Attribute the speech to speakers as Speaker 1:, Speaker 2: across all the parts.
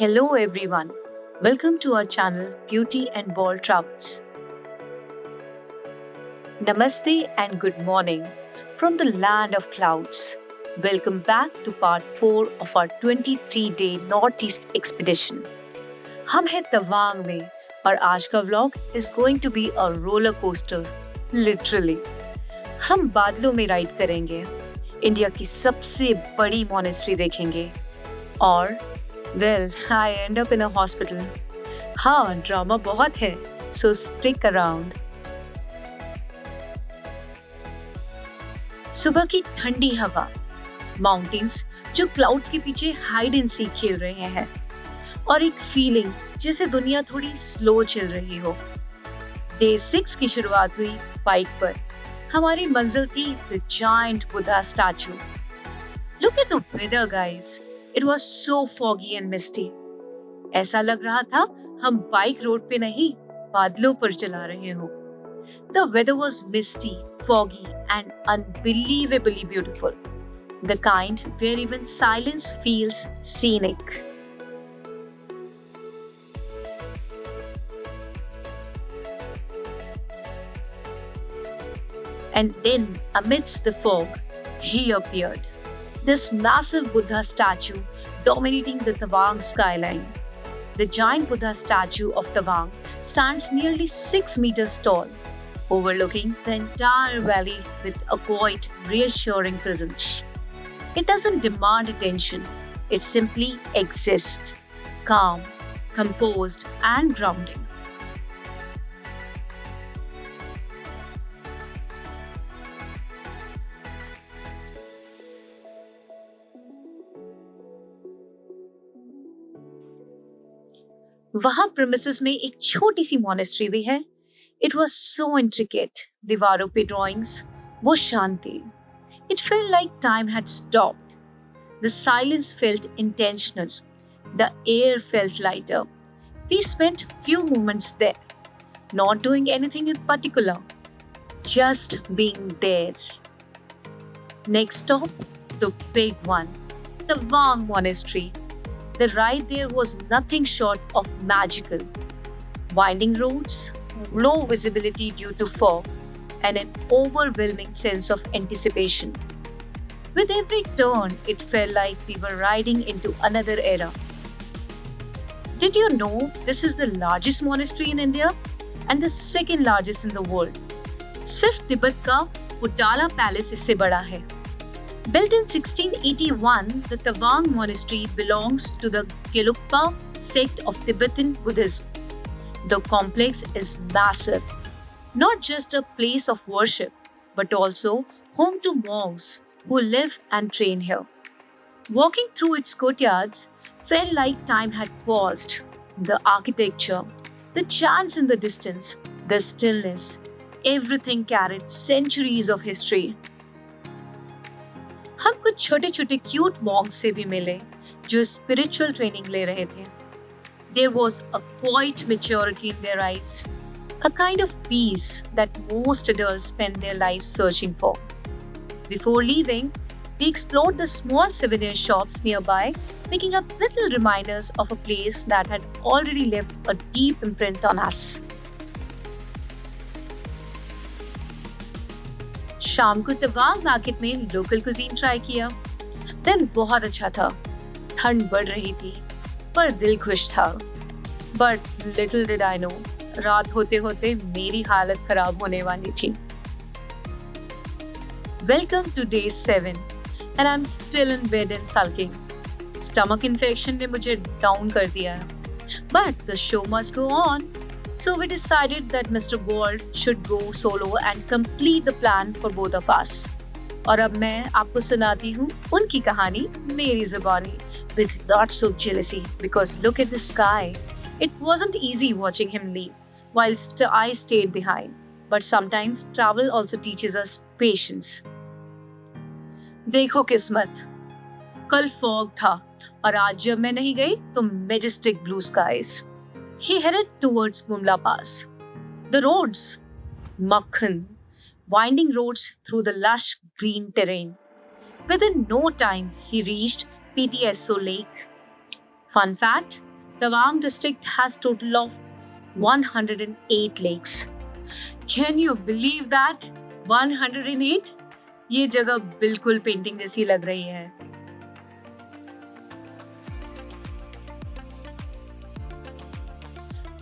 Speaker 1: Hello everyone. Welcome to our channel Beauty and World Travels. Namaste and good morning from the land of clouds. Welcome back to part 4 of our 23-day Northeast expedition. हम हैं तवांग में और आज का vlog is going to be a roller coaster, literally. हम बादलों में ride करेंगे, इंडिया की सबसे बड़ी मॉनेस्ट्री देखेंगे और Well, I end up in a hospital. हाँ, ड्रामा बहुत है, so stick around. सुबह की ठंडी हवा, माउंटेन्स जो क्लाउड्स के पीछे हाइड एंड सीक खेल रहे हैं और एक फीलिंग जैसे दुनिया थोड़ी स्लो चल रही हो. डे 6 की शुरुआत हुई बाइक पर. हमारी मंजिल थी the giant Buddha statue. Look at the weather, guys. It was so foggy and misty. ऐसा लग रहा था हम बाइक रोड पे नहीं बादलों पर चला रहे हो. The weather was misty, foggy and unbelievably beautiful. The kind where even silence feels scenic. And then amidst the fog, he appeared. This massive Buddha statue dominating the Tawang skyline. The giant Buddha statue of Tawang stands nearly 6 meters tall, overlooking the entire valley with a quiet, reassuring presence. It doesn't demand attention, it simply exists, calm, composed, and grounding. वहां premises में एक छोटी सी monastery भी है. It was so intricate. दीवारों पे drawings, वो शांति. It felt like time had stopped. The silence felt intentional. The air felt lighter. We spent few moments there, not doing anything in particular, just being there. Next stop, the big one, the Wang Monastery. The ride there was nothing short of magical. Winding roads, low visibility due to fog, and an overwhelming sense of anticipation. With every turn, it felt like we were riding into another era. Did you know this is the largest monastery in India and the second largest in the world? सिर्फ तिब्बत का पुटाला palace इससे बड़ा है. Built in 1681, the Tawang Monastery belongs to the Gelugpa sect of Tibetan Buddhism. The complex is massive, not just a place of worship, but also home to monks who live and train here. Walking through its courtyards felt like time had paused. The architecture, the chants in the distance, the stillness, everything carried centuries of history. हम कुछ छोटे छोटे cute Monks से भी मिले जो spiritual training ले रहे थे. There was a quiet maturity in their eyes, a kind of peace that most adults spend their lives searching for. Before leaving, we explored the small souvenir shops nearby, picking up little reminders of a place that had already left a deep imprint on us. शाम को Tawang market में local cuisine try किया. दिन बहुत अच्छा था. ठंड बढ़ रही थी पर दिल खुश था. But little did I know, रात होते होते मेरी हालत खराब होने वाली थी. Welcome to day 7 and I am still in bed and sulking. Stomach infection ने मुझे डाउन कर दिया है. But the show must go on. So we decided that Mr. Wald should go solo and complete the plan for both of us. और अब मैं आपको सुनाती हूँ उनकी कहानी मेरी ज़ुबानी with lots of jealousy because look at the sky. It wasn't easy watching him leave whilst I stayed behind. But sometimes travel also teaches us patience. देखो किस्मत, कल फॉग था और आज जब मैं नहीं गई तो majestic blue skies. He headed towards Mumla Pass. The roads, Makhan, winding roads through the lush green terrain. Within no time, he reached PTSO Lake. Fun fact, Tawang district has total of 108 lakes. Can you believe that? 108? ये जगह बिल्कुल painting जैसी लग रही है.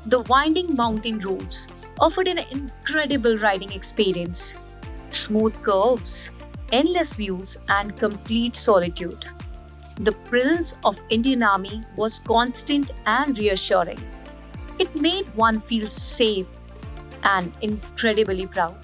Speaker 1: The winding mountain roads offered an incredible riding experience. Smooth curves, endless views, and complete solitude. The presence of Indian Army was constant and reassuring. It made one feel safe and incredibly proud.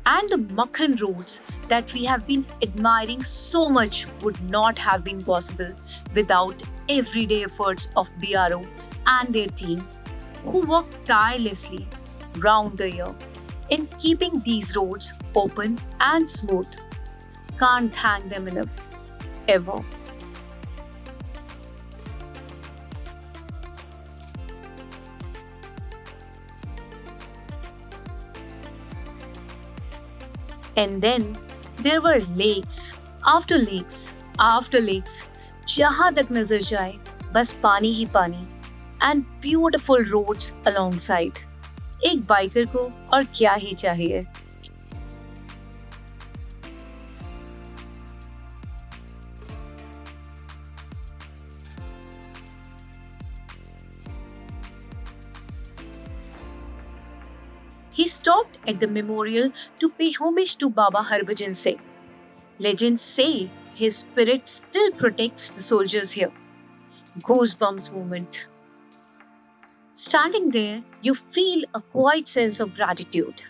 Speaker 1: And the Makhan roads that we have been admiring so much would not have been possible without everyday efforts of BRO and their team, who work tirelessly round the year in keeping these roads open and smooth. Can't thank them enough, ever. And then there were lakes after lakes, जहाँ तक नजर जाए बस पानी ही पानी and beautiful roads alongside. एक biker को और क्या ही चाहिए. He stopped at the memorial to pay homage to Baba Harbhajan Singh. Legends say his spirit still protects the soldiers here. Goosebumps moment. Standing there, you feel a quiet sense of gratitude.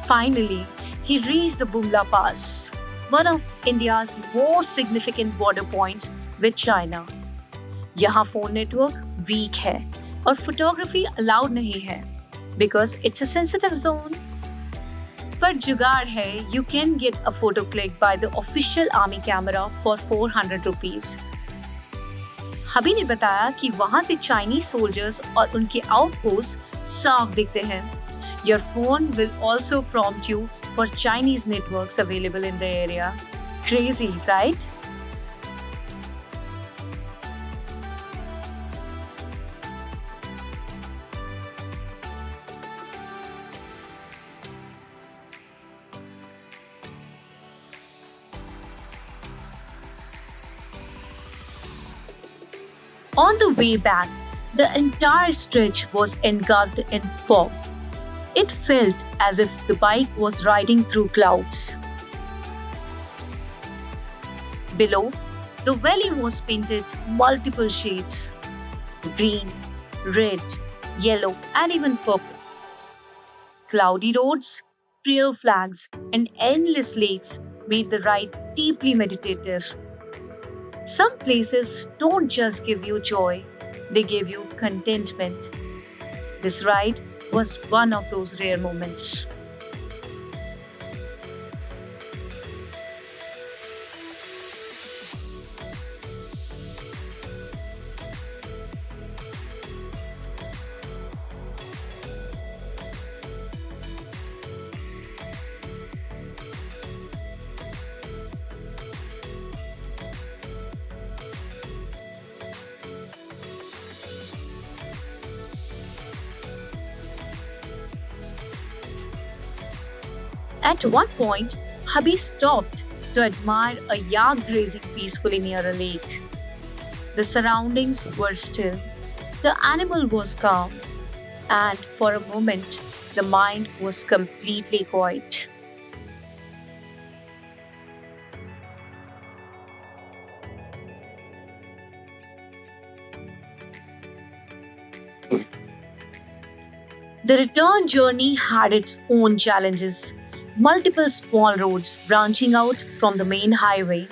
Speaker 1: Finally, he reached the Bumla Pass, one of India's most significant border points with China. यहाँ phone network weak है और photography allowed नहीं है because it's a sensitive zone. पर जुगाड़ है, you can get a photo clicked by the official army camera for 400 rupees. हबी ने बताया कि वहाँ से Chinese soldiers और उनके outposts साफ दिखते हैं. Your phone will also prompt you for Chinese networks available in the area. Crazy, right? On the way back, the entire stretch was engulfed in fog. It felt as if the bike was riding through clouds. Below, the valley was painted multiple shades: green, red, yellow, and even purple. Cloudy roads, prayer flags, and endless lakes made the ride deeply meditative. Some places don't just give you joy, they give you contentment. This ride was one of those rare moments. At one point, Hubby stopped to admire a yak grazing peacefully near a lake. The surroundings were still, the animal was calm, and for a moment, the mind was completely quiet. The return journey had its own challenges. Multiple small roads branching out from the main highway.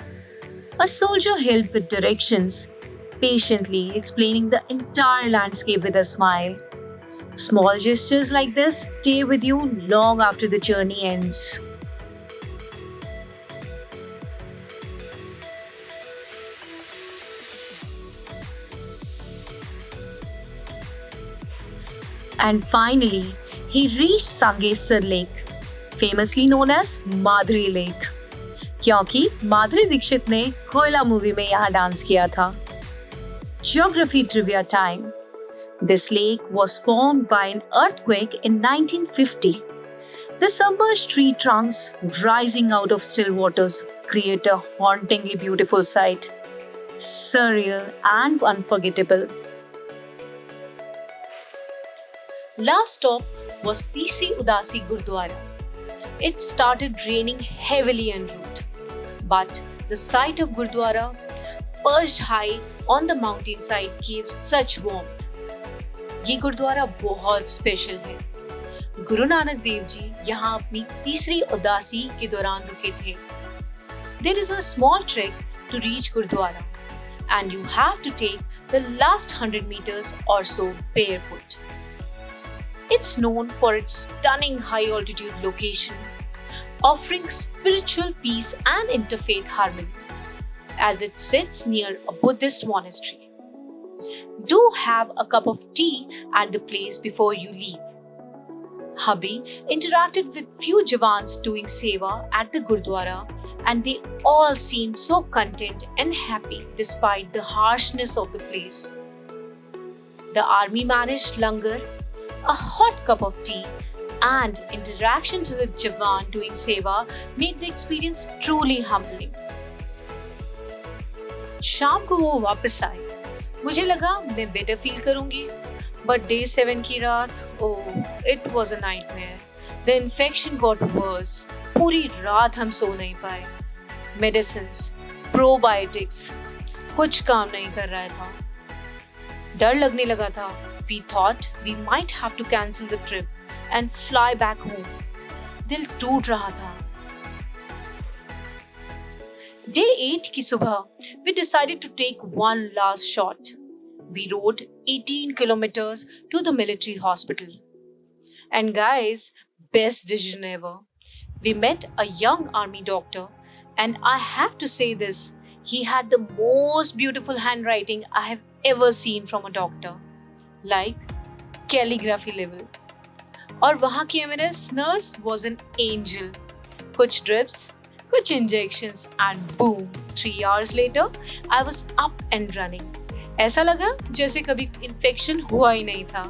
Speaker 1: A soldier helped with directions, patiently explaining the entire landscape with a smile. Small gestures like this stay with you long after the journey ends. And finally, he reached Sangesar Lake, famously known as Madhuri Lake, क्योंकि माधुरी दीक्षित ने कोयला movie में यहाँ dance किया था. Geography trivia time. This lake was formed by an earthquake in 1950. The submerged tree trunks rising out of still waters create a hauntingly beautiful sight. Surreal and unforgettable. Last stop was Tisri Udasi Gurdwara. It started raining heavily en route, but the sight of Gurdwara, perched high on the mountainside, gave such warmth. ये गुरुद्वारा बहुत special है. गुरु नानक देव जी यहाँ अपनी तीसरी उदासी के दौरान रुके थे. There is a small trek to reach Gurdwara, and you have to take the last 100 meters or so barefoot. It's known for its stunning high-altitude location, offering spiritual peace and interfaith harmony, as it sits near a Buddhist monastery. Do have a cup of tea at the place before you leave. Hubby interacted with few Jawans doing seva at the Gurdwara, and they all seemed so content and happy despite the harshness of the place. The army managed langar, a hot cup of tea, and interactions with Jawan doing seva made the experience truly humbling. शाम को वो वापस आए. मुझे लगा मैं better feel करूंगी, but day 7 की रात, oh, it was a nightmare. The infection got worse. पूरी रात हम सो नहीं पाए. Medicines, probiotics, कुछ काम नहीं कर रहा था. डर लगने लगा था. We thought we might have to cancel the trip and fly back home. दिल टूट रहा था. Day 8 की सुबह, we decided to take one last shot. We rode 18 kilometers to the military hospital. And guys, best decision ever. We met a young army doctor, and I have to say this, he had the most beautiful handwriting I have ever seen from a doctor. Like calligraphy level. और वहाँ की M&S nurse was an angel. कुछ drips, कुछ injections, and boom, 3 hours later, I was up and running. ऐसा लगा जैसे कभी infection हुआ ही नहीं था.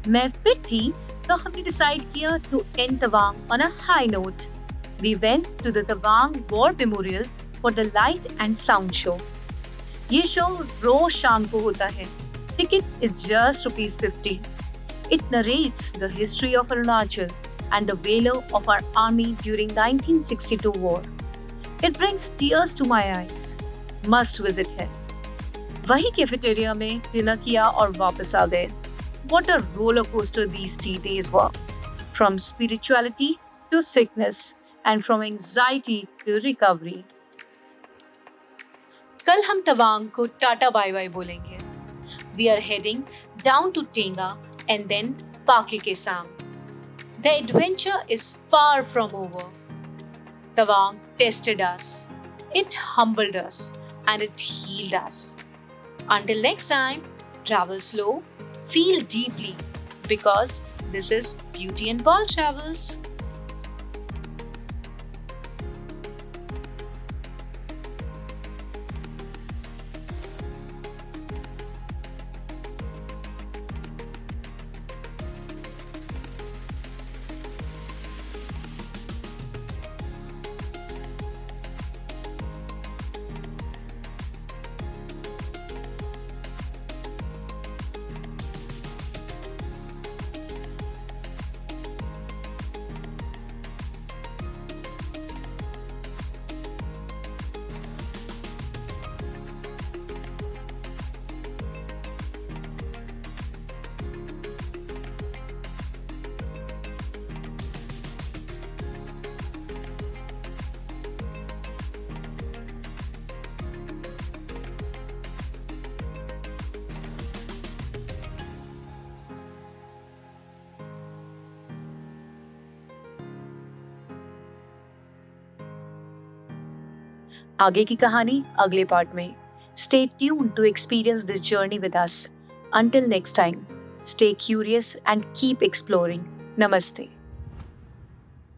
Speaker 1: मैं फिट थी, तो हमने डिसाइड किया to end Tawang on a high note. We went to the Tawang War Memorial for the light and sound show. ये शो रोज शाम को होता है. Ticket is just ₹50. It narrates the history of Arunachal and the valor of our army during 1962 war. It brings tears to my eyes. Must visit है. वही cafeteria में dinner किया और वापस आ गए. What a roller coaster these 3 days were. From spirituality to sickness and from anxiety to recovery. कल हम तवांग को टाटा बाय बाय बोलेंगे. We are heading down to Tenga and then Pake Kesang. The adventure is far from over. Tawang tested us. It humbled us and it healed us. Until next time, travel slow, feel deeply, because this is Beauty and Ball Travels. आगे की कहानी अगले part में। Stay tuned to experience this journey with us. Until next time, stay curious and keep exploring. Namaste.